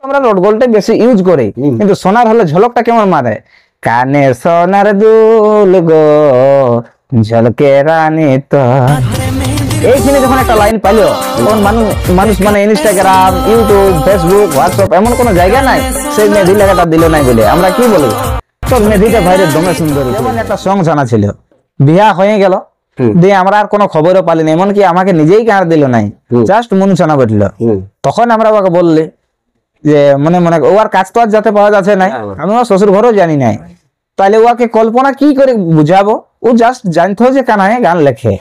আমরা রড গোল্ডটা বেশি ইউজ করি, কিন্তু সোনার হলে ঝলকটা কেমন মারে, কানে সোনার দুল গো ঝলকে রানী তো। এইখানে যখন একটা লাইন পাইলো তখন মানুষ মানে ইনস্টাগ্রাম, ইউটিউব, ফেসবুক, হোয়াটসঅ্যাপ এমন কোনো জায়গা নাই সেই মেহেদি লাগাটা দিল নাই বলে আমরা কি বলি, তো মেহেদিটা ভাইরে দমে সুন্দর। যেমন একটা সং জানা ছিল, বিয়া হয়ে গেল দিয়ে আমরা আর কোনো খবরও পালিনি, এমনকি আমাকে নিজেই কার দিল নাই, জাস্ট মন শোনা বটলো। তখন আমরা ওকে বললি যে মনে মনে ও আর কাজ তো আর যাতে পাওয়া যাচ্ছে নাই, আমি ওর শ্বশুর ঘরও জানি নাই, তাহলে ওকে কল্পনা কি করে বুঝাবো। ও জাস্ট জানতো যে কানায় গান লেখে,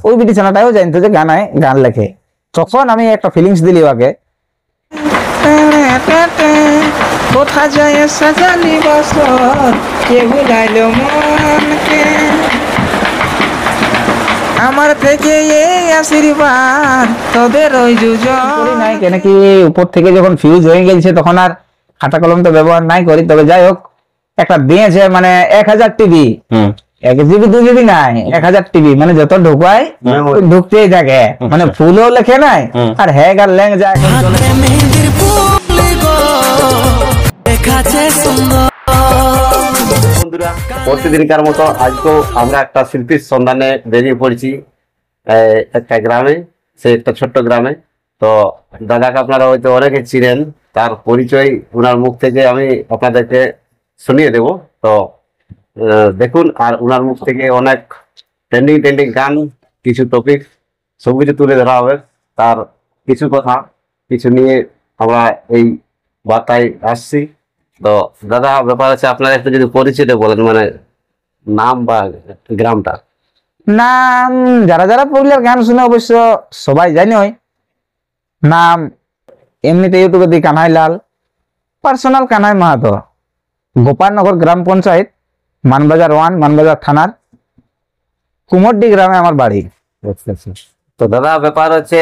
ওই বিটিছানাটাও জানতো যে গানায় গান লেখে। তখন আমি একটা ফিলিংস দিলি ওকে, কোথা যায় সাজালি বছর কে ভুলাইলো মনকে, আমার থেকে এই আশীর্বাদ তোদের ওই যুজন নাই কেন কি উপর থেকে যখন ফিউজ হয়ে গেছে তখন আর খাতা কলম তো ব্যবহার নাই করি। তবে যাই হোক একটা দিয়েছে মানে 1000 টিভি, 1 জিবি 2 জিবি নাই, 1000 টিভি মানে যত ঢুকায় ঢুকতেই থাকে, মানে ফুলও লেখে নাই আর হ্যাগ আর ল্যাং যায়। বন্ধুরা প্রতিদিনকার মতো আজকেও আমরা একটা শিল্পীর সন্ধানে বেরিয়ে পড়েছি একটা গ্রামে, সে একটা ছোট্ট গ্রামে। তো দাদাকে আপনারা হয়তো অনেকে চিনেন, তার পরিচয় ওনার মুখ থেকে আমি আপনাদেরকে শুনিয়ে দেব। তো দেখুন, আর ওনার মুখ থেকে অনেক ট্রেন্ডিং গান, কিছু টপিক সবকিছু তুলে ধরা হবে। তার কিছু কথা কিছু নিয়ে আমরা এই বার্তায় আসছি। তো দাদা ব্যাপার আছে, আপনারা একটু যদি পরিচয়টা বলেন, মানে নাম বা গ্রামটা। নাম যারা যারা পুরুলিয়ার গান শুনে অবশ্য সবাই জানি, হয় নাম এমনিতে ইউটিউবে দিই কানাই লাল, পার্সোনাল কানাই মাহাতো, গোপালনগর গ্রাম পঞ্চায়েত, মানবাজার 1, মানবাজার থানার কুমোরডি গ্রামে আমার বাড়ি। তো দাদা ব্যাপার হচ্ছে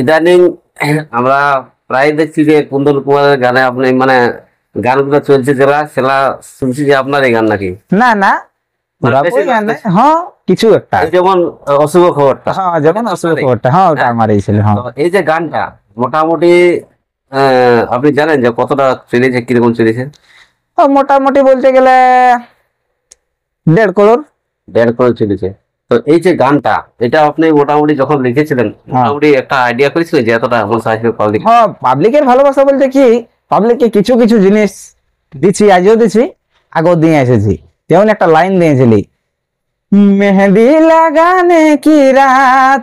ইদানিং আমরা প্রায় দেখছি যে কুন্দন কুমারের গানে আপনি মানে গানগুলো চলছে যারা সেটা শুনছি যে আপনার এই গান নাকি? না না হ্যাঁ কিছু একটা, যেমন অশুভ খবরটা, হ্যাঁ যেমন অশুভ খবরটা, হ্যাঁ ওটা আমারই ছিল। হ্যাঁ এই যে গানটা মোটামুটি আপনি জানেন যে কতটা চলেছে, কিরকম চলেছে? মোটামুটি বলতে গেলে 1.5 করোড়। 1.5 করোড় চলেছে। তো এই যে গানটা, এটা আপনি মোটামুটি যখন লিখেছিলেন মোটামুটি একটা আইডিয়া করেছিলেন যে এতটা পাবলিক? হ্যাঁ পাবলিকের ভালোবাসা বলতে কি, পাবলিককে কিছু কিছু জিনিস দিচ্ছি, আজও দিচ্ছি, আগেও দিয়ে এসেছি। যেমন একটা লাইন দিয়েছিলি, মেহেদি লাগানে কি রাত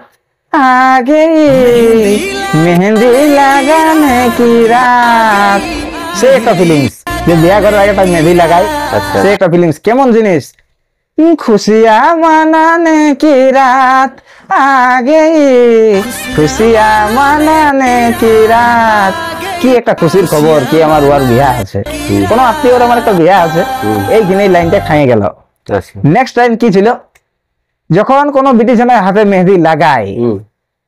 আগে, মেহেদি লাগানে কি রাত, সে একটা ফিলিংস যে বিয়া করার আগে একটা মেহেদি লাগাই, সে একটা ফিলিংস। কেমন জিনিস, খুশিয়া মানানে কি রাত আগে, খুশিয়া মানানে কি রাত, কি একটা খুশির খবর কি আমার ওর বিয়া আছে, কোন আত্মীয়র আমার একটা বিয়া আছে, এই দিনেই লাইনটা খাইয়ে গেল। নেক্সট লাইন কি ছিল, যখন কোনো বিটিছানায় হাতে মেহেদি লাগায়,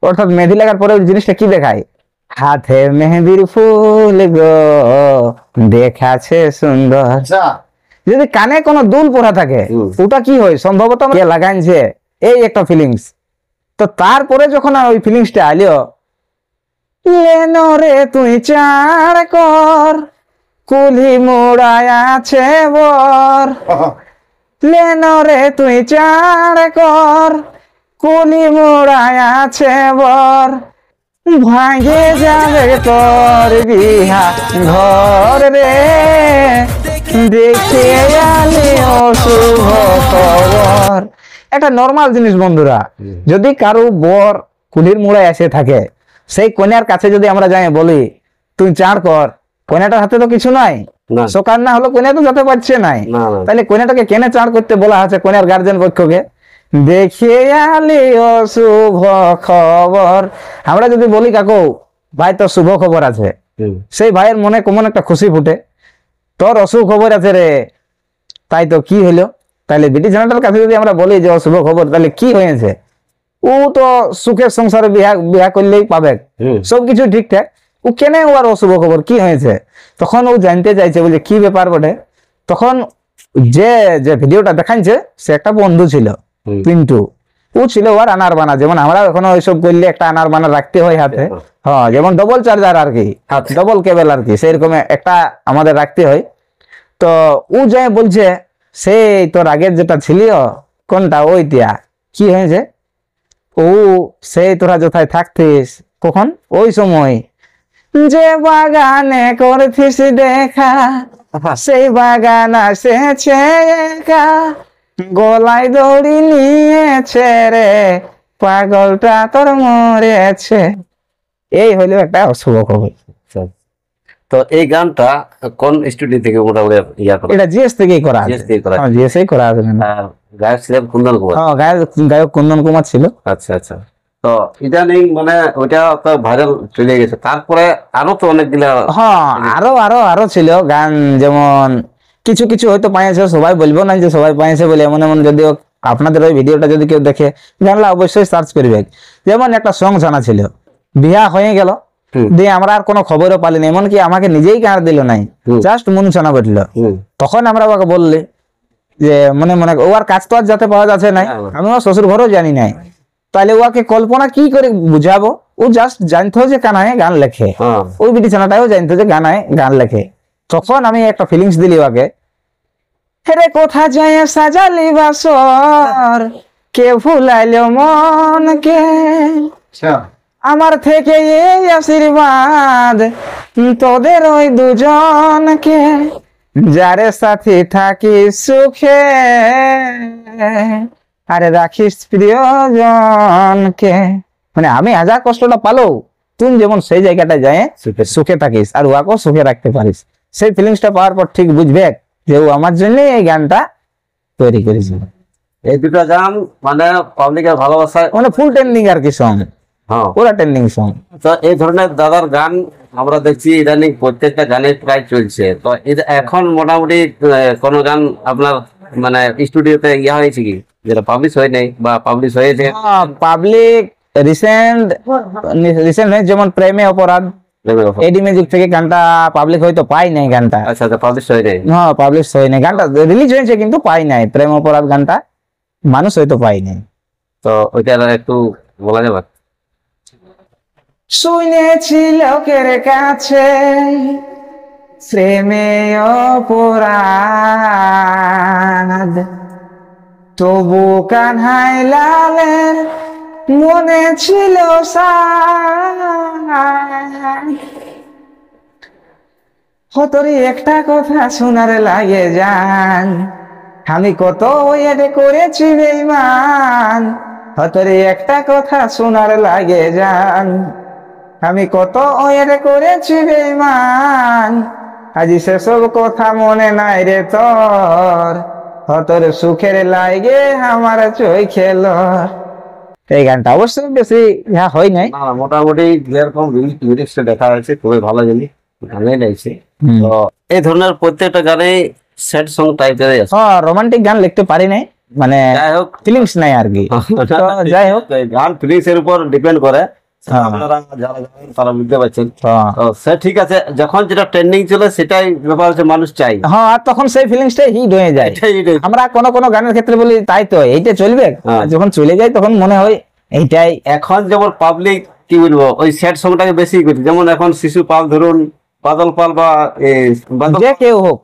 অর্থাৎ মেহেদি লাগার পরে ওই জিনিসটা কি দেখায়, হাতে মেহেদির ফুল গো দেখাছে সুন্দর। যদি কানে কোনো দুল পরা থাকে ওটা কি হয়, সম্ভবত লাগাইছে, এই একটা ফিলিংস। তো তারপরে যখন ওই ফিলিংসটা আলিও, লেনো রে তুই চাড় কর কুলি মোড়ায় আছে বর, লেনো রে তুই চাড় কর কুলি মোড়ায় আছে বর, ভাঙে যাবে তোর বিহা ঘর রে, দেখে আলে অশুভ খবর। একটা নর্মাল জিনিস বন্ধুরা, যদি কারো বর কুলির মোড়ায় এসে থাকে, সেই কন্যার কাছে যদি আমরা যাই বলি তুই চাড় কর, কন্যাটার হাতে তো কিছু নাই, সকাল না হলো কন্যা তো যেতে পারছে নাই, তাহলে কন্যাটাকে কেনে চাড় করতে বলা আছে কন্যার গার্জেন পক্ষকে, দেখে আলে অশুভ খবর। আমরা যদি বলি কাকু ভাই তোর শুভ খবর আছে, সেই ভাইয়ের মনে কেমন একটা খুশি ফুটে, তোর অশুভ খবর আছে রে, তাই তো কি হইলো। তাহলে বিটি জানাটার কাছে যদি আমরা বলি যে অশুভ খবর, তাহলে কি হয়েছে, ও তো সুখের সংসারে বিয়া করলেই পাবে, সবকিছু ঠিকঠাক, ও কেন ওর অশুভ খবর কি হয়েছে, তখন ও জানতে চাইছে বলে কি ব্যাপার বটে। তখন যে ভিডিওটা দেখাইছে সে একটা বন্ধু ছিল পিন্টু, ও ছিল ওর আনার বানা, যেমন আমরা এখনো ওইসব করলে একটা আনার বানা রাখতে হয় হাতে, হ্যাঁ যেমন ডবল চার্জার আর কি, ডবল কেবল আর কি, সেরকম একটা আমাদের রাখতে হয়। তো ও যাই বলছে সেই তোর আগের যেটা ছিল কোনটা ওইটা কি হয়েছে, ও সেই তোরা যথায় থাকতিস কখন ওই সময় যে বাগানে করতিস দেখা, সেই বাগান আসেছে একা, গলায় দড়ি নিয়েছে রে, পাগলটা তোর মরেছে। এই হইলো একটা অশুভ খবর। আচ্ছা। তো এই গানটা কোন স্টুডিও থেকে মোটামুটি ইয়া করা? এটা জিএস থেকেই করা আছে, GS থেকেই করা আছে। হ্যাঁ জিএস এই করা আছে। আর গায়ক ছিলেন কুন্দন কুমার। হ্যাঁ গায়ক কুন্দন কুমার ছিল। আচ্ছা আচ্ছা। তো ইদানিং মানে ওইটা তো ভাইরাল চলে গেছে, তারপরে আরো তো অনেকগুলা। হ্যাঁ আরো ছিল গান, যেমন কিছু কিছু হয়তো পাইছে, সবাই বলবো না যে সবাই পাইছে বলে, এমন এমন যদিও আপনাদের ওই ভিডিওটা যদি কেউ দেখে গানলা অবশ্যই সার্চ করবে। যেমন একটা সং জানা ছিল, বিয়া হয়ে গেল দিয়ে আমরা আর কোনো খবরও পালিনি, এমনকি আমাকে নিজেই গান দিল নাই, জাস্ট মনুছানা বটলো। তখন আমরা ওকে বললি যে মনে মনে ও আর কাজ তো আর যাতে পাওয়া যাচ্ছে নাই, আমি ওর শ্বশুর ঘরও জানি নাই, তাহলে ওকে কল্পনা কি করে বুঝাবো? ও জাস্ট জানতো যে কানায় গান লেখে, ওই বিটিছানাটাও জানতো যে গানায় গান লেখে। তখন আমি একটা ফিলিংস দিলি ওকে, হেরে কোথা যায় সাজালি বাসর, কে ভুলাইলো মনকে, আমার থেকে এই আশীর্বাদ তোদের ওই দুজনকে, যারে সাথে থাকি সুখে আরে রাখিস প্রিয়জনকে। মানে আমি হাজার কষ্টটা পালো, তুই যেমন সেই জায়গাটায় যায় সুখে থাকিস আর ওয়াকেও সুখে রাখতে পারিস, সেই ফিলিংসটা পাওয়ার পর ঠিক বুঝবে যে ও আমার জন্য এই গানটা তৈরি করেছিল। এই দুটো গান মানে পাবলিকের ভালোবাসায় মানে ফুল ট্রেন্ডিং আর কি সং, হ্যাঁ পুরা ট্রেন্ডিং সং। তো এই ধরনের দাদার গান আমরা দেখছি ইদানিং প্রত্যেকটা গানে প্রায় চলছে। তো এখন মোটামুটি কোন গান আপনার মানে স্টুডিওতে ইয়া হয়েছে কি যেটা পাবলিশ হয় নাই বা পাবলিশ হয়েছে? পাবলিক রিসেন্ট যেমন প্রেমে অপরাধ, এডি মিউজিক থেকে গানটা পাবলিক হয়তো পাই নাই গানটা। আচ্ছা আচ্ছা, পাবলিশ হয় নাই। হ্যাঁ পাবলিশ হয় নাই, গানটা রিলিজ হয়েছে কিন্তু পাই নাই, প্রেম অপরাধ গানটা মানুষ হয়তো পাই নাই। তো ওইটা একটু বলা যাবে? শুনেছি লোকের কাছে প্রেমে অপরাধ, তবু কানহাই লালের মনে ছিল হতরি একটা কথা শোনার লাগে জান, আমি কত ওয়েট করেছি বেঈমান, হতরি একটা কথা শোনার লাগে জান, আমি কত ওয়েট করেছি বেঈমান, আজি সেসব কথা মনে নাই রে তোর, হতর সুখের লাগে আমার চই খেল। এই গানটা অবশ্য বেশি হয় নাই, মোটামুটি যেরকম লিরিক্সটা দেখা হয়েছে খুবই ভালো জিনিস, ভালোই লাগছে। তো এই ধরনের প্রত্যেকটা গানে স্যাড সং টাইপের আছে। হ্যাঁ রোমান্টিক গান লিখতে পারি নাই, মানে যাই হোক ফিলিংস নাই আর কি। তো যাই হোক গান ফিলিংস এর উপর ডিপেন্ড করে, আপনারা যারা জানেন তারা বুঝতে পারছেন। তো সে ঠিক আছে, যখন যেটা ট্রেন্ডিং চলে সেটাই ব্যাপার হচ্ছে মানুষ চাই। হ্যাঁ আর তখন সেই ফিলিংসটাই হিট হয়ে যায়। আমরা কোন গানের ক্ষেত্রে বলি তাই তো এইটা চলবে, যখন চলে যায় তখন মনে হয় এইটাই। এখন যেমন পাবলিক কি বলবো ওই স্যাড সংটাকে বেশি করছে, যেমন এখন শিশু পাল ধরুন, বাদল পাল বা যে কেউ হোক,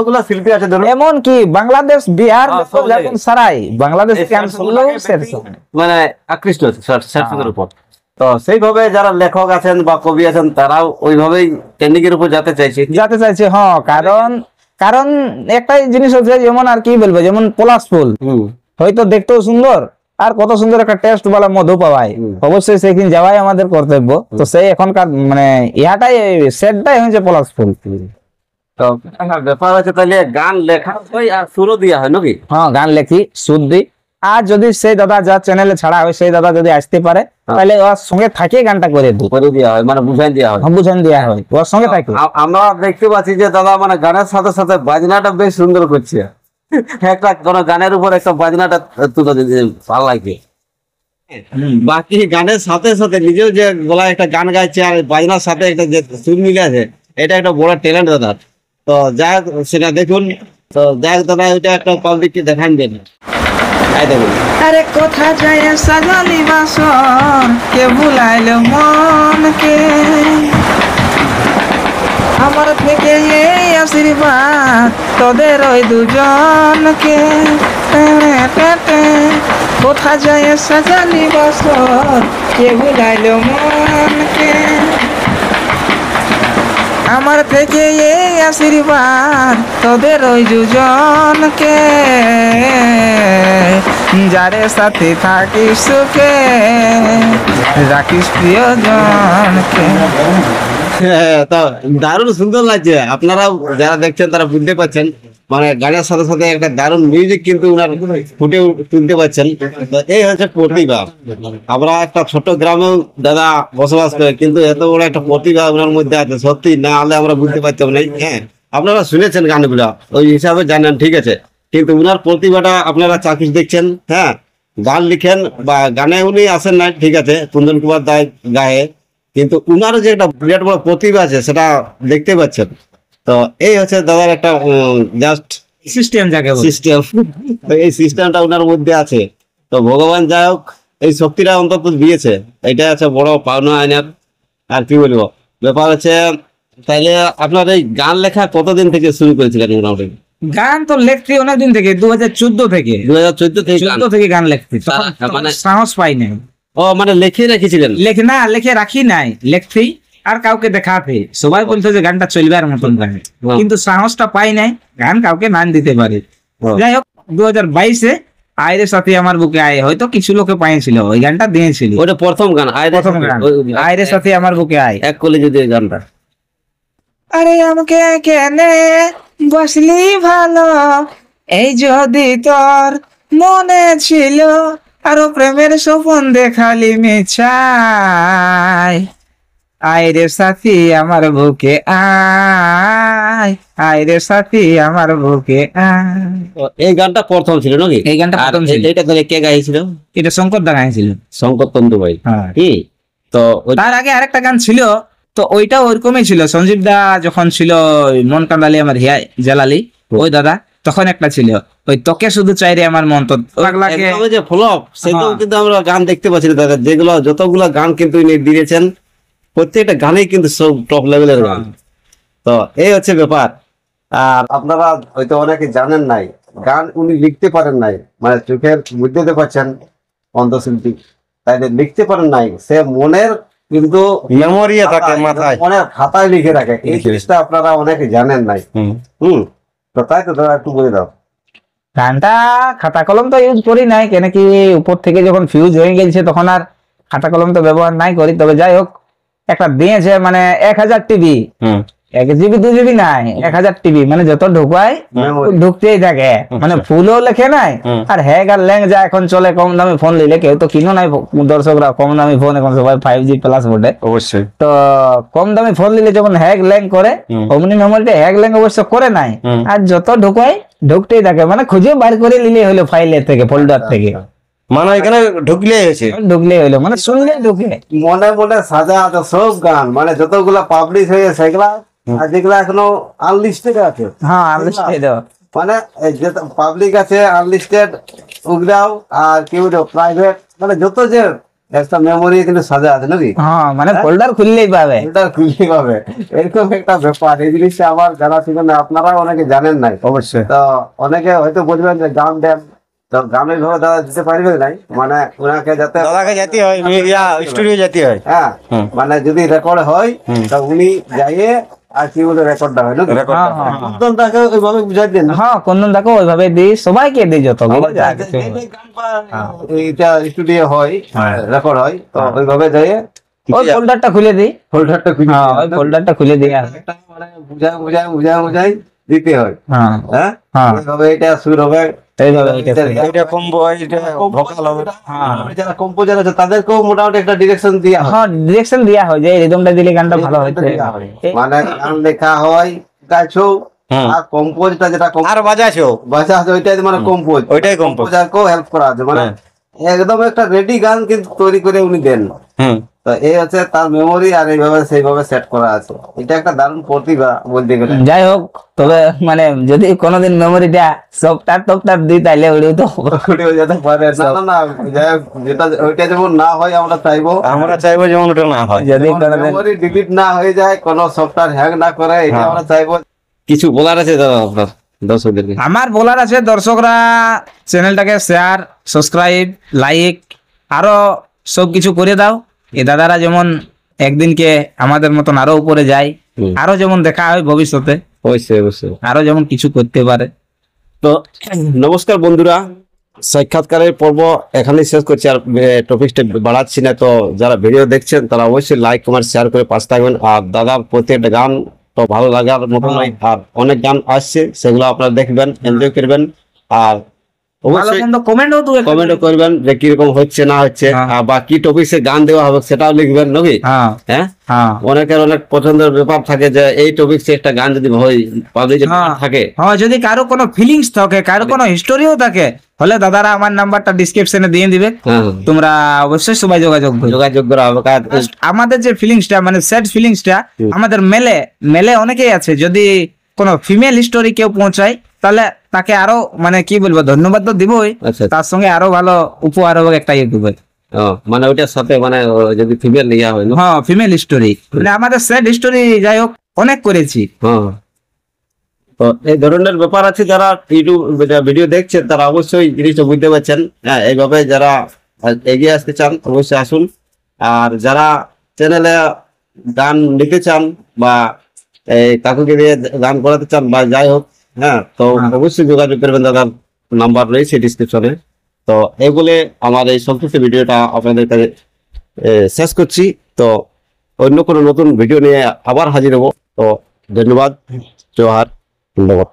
ওগুলা শিল্পী আছে ধরুন, এমন কি বাংলাদেশ বিহার যখন সারাই বাংলাদেশ গান শুনলেও মানে আকৃষ্ট আছে স্যাড সং এর উপর। তো সেইভাবে যারা লেখক আছেন বা কবি আছেন তারাও ওইভাবেই ট্রেন্ডিং এর উপর যেতে চাইছে। হ্যাঁ কারণ একটাই জিনিস হচ্ছে, যেমন আর কি বলবো, যেমন পলাশ ফুল হয়তো দেখতেও সুন্দর আর কত সুন্দর একটা টেস্ট বলা মধু পাওয়ায়, অবশ্যই সেদিন যাওয়াই আমাদের কর্তব্য। তো সেই এখনকার মানে ইহাটাই সেটটাই হয়েছে পলাশ ফুল। তো ব্যাপার আছে তাহলে গান লেখা হয় আর সুরও দেওয়া হয় নাকি? হ্যাঁ গান লেখি, সুর দিই, আর যদি সেই দাদা যার চ্যানেলে ছাড়া হয় সেই দাদা যদি আসতে পারে তাহলে ওর সঙ্গে থাকে গানটা করে দেওয়া হয়, মানে বুঝাই দেওয়া হয়, বুঝান দেওয়া হয়, ওর সঙ্গে থাকে। আমরা দেখতে পাচ্ছি যে দাদা মানে গানের সাথে সাথে বাজনাটা বেশ সুন্দর করছে, একটা কোন গানের উপর একটা বাজনাটা তুলে দিতে ভালো লাগে। বাকি গানের সাথে সাথে নিজেও যে গলায় একটা গান গাইছে আর বাজনার সাথে একটা যে সুর মিলে আছে, এটা একটা বড় ট্যালেন্ট দাদা। তো যাই হোক সেটা দেখুন, তো যাই হোক দাদা ওইটা একটা পাবলিককে দেখান দেন। এই দেখুন। আরে কোথা যায় সাজালি বাসর কে ভুলাইল মনকে আমার থেকে এই আশীর্বাদ তোদের ওই দুজনকে কোথা যায় সাজালি বাসর কে ভুলাইল মনকে আমার থেকে এই আশীর্বাদ তোদের ওই দুজনকে যারে সাথে থাকিস সুখে রাখিস প্রিয়জনকে। হ্যাঁ, তো দারুণ সুন্দর লাগছে। আপনারা যারা দেখছেন তারা বুঝতে পারছেন, মানে গানের সাথে সাথে একটা দারুণ মিউজিক কিন্তু উনার ফুটে তুলতে পারছেন। তো এই হচ্ছে প্রতিভা। আমরা একটা ছোট গ্রামেও দাদা বসবাস করে, কিন্তু এত বড় একটা প্রতিভা ওনার মধ্যে আছে, সত্যি না হলে আমরা বুঝতে পারতাম না। হ্যাঁ, আপনারা শুনেছেন গানগুলা, ওই হিসাবে জানেন, ঠিক আছে, কিন্তু উনার প্রতিভাটা আপনারা চাকরি দেখছেন। হ্যাঁ, গান লিখেন বা গানে উনি আসেন না, ঠিক আছে, কুন্দন কুমার দায় গায়ে, কিন্তু উনারও যে একটা বিরাট বড় প্রতিভা আছে সেটা দেখতে পাচ্ছেন। তো এই হচ্ছে দাদার একটা জাস্ট সিস্টেম যাকে বলে। সিস্টেম। তো এই সিস্টেমটা ওনার মধ্যে আছে। তো ভগবান যাই হোক এই শক্তিটা অন্তত দিয়েছে, এটা আছে বড় পাওনা আইনার। আর কি বলবো, ব্যাপার হচ্ছে তাইলে আপনার এই গান লেখা কতদিন থেকে শুরু করেছিলেন? মোটামুটি গান তো লেখছি অনেকদিন থেকে, 2014 থেকে। 2014 থেকে গান? 14 থেকে গান লেখছি, মানে সাহস পাই নাই। ও, মানে লিখে রেখেছিলেন? লিখে রাখি নাই, লেখছি আর কাউকে দেখাতে। সবাই বলতো যে গানটা চলবার মতন গান, কিন্তু সাহসটা পাই নাই গান কাউকে নাম দিতে পারি। যাই হোক, 2022-এ আইরে সাথে আমার বুকে আয়, হয়তো কিছু লোকে পাইছিল, ওই গানটা দিয়েছিল। ওটা প্রথম গান, প্রথম গান আইরে সাথে আমার বুকে আয়। এক কলে যদি এই গানটা। আরে আমাকে কেনে বসলি ভালো, এই যদি তোর মনে ছিল, আরো প্রেমের স্বপন দেখালি মিছাই। আইরে সাথী আমার বুকে আয়, আইরে সাথী আমার বুকে আয়। এই গানটা প্রথম ছিল নাকি? এই গানটা প্রথম ছিল। এটা তাহলে কে গাইছিল? এটা শঙ্কর দা গাইছিল, শঙ্কর তন্দু ভাই। হ্যাঁ। কি তো তার আগে আরেকটা গান ছিল, তো ওইটা ওইরকমই ছিল। সঞ্জীব দা যখন ছিল, মন কান্দালি আমার হিয়া জালালি, ওই দাদা তখন একটা ছিল, ওই তোকে শুধু চাইরে আমার মন। তো একদম যে ফ্লপ, সেটাও কিন্তু আমরা গান দেখতে পাচ্ছি না দাদা। যেগুলো যতগুলো গান কিন্তু উনি দিয়েছেন, প্রত্যেকটা গানেই কিন্তু সব টপ লেভেলের গান। তো এই হচ্ছে ব্যাপার। আর আপনারা হয়তো অনেকে জানেন নাই, গান উনি লিখতে পারেন নাই, মানে চোখের বুঝতে পারছেন কণ্ঠশিল্পী, তাই লিখতে পারেন নাই, সে মনের কিন্তু মেমোরি থাকে মাথায়, মনের খাতায় লিখে রাখে। এই জিনিসটা আপনারা অনেকে জানেন নাই। তো তাই তো দাদা একটু বলে দাও। গানটা খাতা কলম তো ইউজ করি নাই, কেন কি উপর থেকে যখন ফিউজ হয়ে গেছে তখন আর খাতা কলম তো ব্যবহার নাই করি। তবে যাই হোক, একটা দিয়েছে মানে 1000 টিবি, 1 জিবি 2 জিবি নাই, 1000 টিবি, মানে যত ঢুকায় ঢুকতেই থাকে, মানে ফুলও লেখে নাই। আর হ্যাগ আর ল্যাং যা এখন চলে, কম দামি ফোন নিলে কেউ তো কিনো নাই দর্শকরা, কম দামি ফোন এখন সবাই 5G প্লাস বটে। অবশ্যই। তো কম দামি ফোন নিলে যখন হ্যাগ ল্যাং করে, অমনি মেমোরিটা হ্যাগ ল্যাং অবশ্য করে নাই, আর যত ঢুকায় ঢুকতেই থাকে, মানে খুঁজে বার করে নিলে হলো ফাইলের থেকে, ফোল্ডার থেকে। মানে এখানে ঢুকলেই হয়েছে, ঢুকলেই হলো, মানে শুনলে ঢুকে। মনে মনে সাজা আছে সব গান, মানে যতগুলা পাবলিশ হয়ে সেগুলা, আর যেগুলা এখনো আনলিস্টেড আছে। হ্যাঁ, আনলিস্টেড, মানে যেটা পাবলিক আছে আনলিস্টেড, ওগুলাও, আর কি বলবো প্রাইভেট, মানে যত যে একটা মেমোরি কিন্তু সাজা আছে নাকি? হ্যাঁ, মানে ফোল্ডার খুললেই পাবে, ফোল্ডার খুললেই পাবে, এরকম একটা ব্যাপার। এই জিনিসটা আমার জানা ছিল না, আপনারা অনেকে জানেন নাই। অবশ্যই। তো অনেকে হয়তো বলবেন যে গান দেন, তো গানের ঘরে দাদা দিতে পারবে নাই, মানে ওনাকে যাতে দাদাকে যেতে হয়, স্টুডিও যেতে হয়। হ্যাঁ, মানে যদি রেকর্ড হয় তো উনি যাইয়ে আর কি বলে রেকর্ডটা হয় নাকি? কুন্দনটাকে ওইভাবে বুঝাই দেন। হ্যাঁ, কোনদিন দেখো ওইভাবে দিই, সবাইকে দিই, যত এইটা স্টুডিও হয়, রেকর্ড হয়, তো ওইভাবে যাইয়ে ওই ফোল্ডারটা খুলে দিই, ফোল্ডারটা হ্যাঁ, ওই ফোল্ডারটা খুলে দিই, আর মানে বুঝাই দিতে হয়। হ্যাঁ হ্যাঁ, হ্যাঁ, এইভাবে এটা সুর হবে, এইভাবে এটা কম্বো, এটা ভোকাল হবে। যারা কম্পোজার আছে তাদেরকেও মোটামুটি একটা ডিরেকশন দিয়া হয়। হ্যাঁ, ডিরেকশন দেওয়া হয় যে রিদমটা দিলে গানটা ভালো হচ্ছে। মানে গান লেখা হয়, গাইছো, আর কম্পোজটা যেটা আর বাজাছো, বাজা আছে ওইটাই মানে কম্পোজ, ওইটাই কম্পোজ। কম্পোজারকেও হেল্প করা আছে, মানে একদম একটা রেডি গান কিন্তু তৈরি করে উনি দেন। হুম তো এই হচ্ছে তার মেমোরি, আর এইভাবে সেইভাবে সেট করা আছে। এটা একটা দারুণ প্রতিভা বলতে গেলে। যাই হোক, তবে মানে যদি কোনোদিন মেমোরিটা সফটওয়্যার দিই তাইলে ওইটাও তো উঠেও যেতে পারে। না না না, যাই হোক, যেটা ওইটা যেমন না হয় আমরা চাইবো, আমরা চাইবো যেমন ওটা না হয়। যদি কোনোদিন মেমোরি ডিলিট না হয়ে যায়, কোনো সফটওয়্যার হ্যাং না করে, এটা হ্যাঁ। আমরা চাইবো। কিছু বলার আছে দাদা আপনার দর্শকদেরকে? আমার বলার আছে, দর্শকরা চ্যানেলটাকে শেয়ার, সাবস্ক্রাইব, লাইক আরো সবকিছু করে দাও। এই দাদারা যেমন একদিনকে আমাদের মতন আরো উপরে যায়, হুম। আরো যেমন দেখা হয় ভবিষ্যতে, অবশ্যই অবশ্যই। আরো যেমন কিছু করতে পারে। তো নমস্কার বন্ধুরা, সাক্ষাৎকারের পর্ব এখানেই শেষ করছি, আর টপিকটা বাড়াচ্ছি না। তো যারা ভিডিও দেখছেন তারা অবশ্যই লাইক কমেন্ট শেয়ার করে পাশে থাকবেন। আর দাদার প্রত্যেকটা গান তো ভালো লাগার মতো নয়, আর অনেক গান আসছে, সেগুলো আপনারা দেখবেন, এনজয় করবেন। আর ভালো অবশ্যই মন্দ কমেন্টও তো কমেন্টও করবেন যে কিরকম হচ্ছে না হচ্ছে, হ্যাঁ। আর বা কি টপিকে গান দেওয়া হবে সেটাও লিখবেন নাকি? হ্যাঁ হ্যাঁ, হ্যাঁ অনেকের অনেক পছন্দের ব্যাপার থাকে যে এই টপিকে একটা গান যদি হয় পাবলিক হ্যাঁ। থাকে। হ্যাঁ, যদি কারো কোনো ফিলিংস থাকে, কারো কোনো হিস্টোরিও থাকে, হলে দাদারা আমার নাম্বারটা ডিসক্রিপশনে দিয়ে দিবে, হ্যাঁ, তোমরা অবশ্যই সবাই যোগাযোগ করবে। যোগাযোগ করা হবে। আমাদের যে ফিলিংসটা মানে স্যাড ফিলিংসটা আমাদের মেলে মেলে অনেকেই আছে, যদি কোনো ফিমেল স্টোরি কেউ পৌঁছায় তাহলে তাকে আরো মানে কি বলবো, ধন্যবাদ তো দিবই, আচ্ছা, তার সঙ্গে আরো ভালো উপহার হবে একটা ইউটিউবে। মানে ওইটার সাথে মানে যদি ফিমেল ইয়া হয় না? হ্যাঁ, ফিমেল স্টোরি মানে আমাদের স্যাড স্টোরি যাই হোক অনেক করেছি। হ্যাঁ। তো এই ধরনের ব্যাপার আছে, যারা ইউটিউব ভিডিও দেখছেন তারা অবশ্যই জিনিসটা বুঝতে পারছেন। হ্যাঁ, এইভাবে যারা এগিয়ে আসতে চান অবশ্যই আসুন। আর যারা চ্যানেলে গান নিতে চান বা এই কাকুকে দিয়ে গান করাতে চান বা যাই হোক, হ্যাঁ, তো অবশ্যই যোগাযোগ করবেন। দাদার নাম্বার রয়েছে ডিসক্রিপশনে। তো এই বলে আমার এই সংক্ষিপ্ত ভিডিওটা আপনাদের কাছে শেষ করছি। তো অন্য কোনো নতুন ভিডিও নিয়ে আবার হাজির হব। তো ধন্যবাদ, জোহার, ধন্যবাদ।